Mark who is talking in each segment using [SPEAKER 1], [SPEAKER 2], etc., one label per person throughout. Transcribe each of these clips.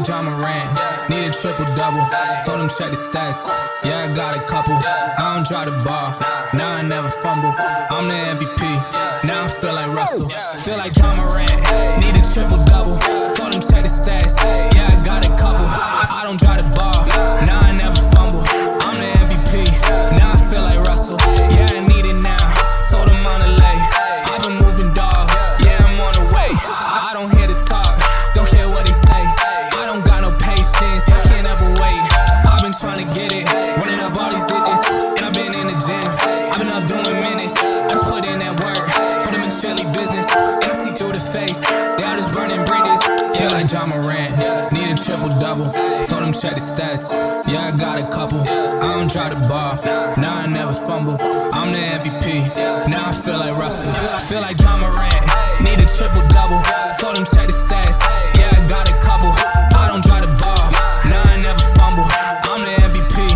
[SPEAKER 1] like John Morant, need a triple-double. Told him check the stats, yeah, I got a couple. I don't drive the ball, now I never fumble. I'm the MVP, now I feel like Russell. Feel like John Morant, need a triple-double. Told him check the stats, yeah, I got a couple. I don't drive the ball, now I never fumble. I'm the MVP, now I feel like Russell. Yeah, I need it now, told him on the lay. I've been moving, dog, yeah, I'm on the way. I don't hear the talk, don't care what they say. I don't got no patience, I can't ever wait. I've been trying to get it, running up all these digits. And I've been in the gym, I've been up doing minutes. I just put in that work, told them it's strictly business. And I see through the face, they all just burning bridges. Feel like John Morant, need a triple-double. Told him check the stats, yeah, I got a couple. I don't drive the ball, now I never fumble. I'm the MVP, now I feel like Russell. Feel like John Morant, need a triple-double. Told him check the stats, yeah, I got a couple. I don't drive the ball, now I never fumble. I'm the MVP,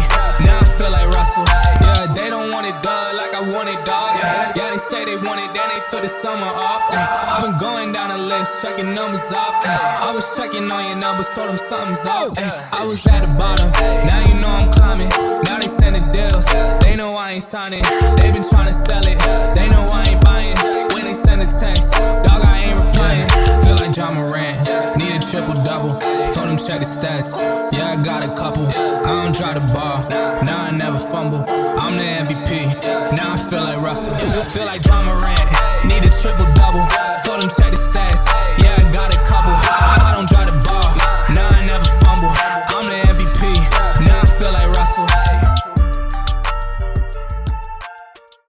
[SPEAKER 1] now I feel like Russell. Yeah, they don't want it done like I want it, dog. Yeah, they say they want it, then they took the summer off. I've been going down the list, checking numbers off. I was checking on your numbers, told them something's off. I was at the bottom, now you know I'm climbing. Now they sending deals, they know I ain't signing. They been trying to sell it, they know I ain't buying. When they send a text, dog, I ain't replying. Feel like John Morant, need a triple-double. Told him check the stats, yeah, I got a couple. I don't drive the ball, now I never fumble. I'm the MVP, now I feel like Russell. Feel like John Morant, need a triple-double. Told him check the stats, yeah,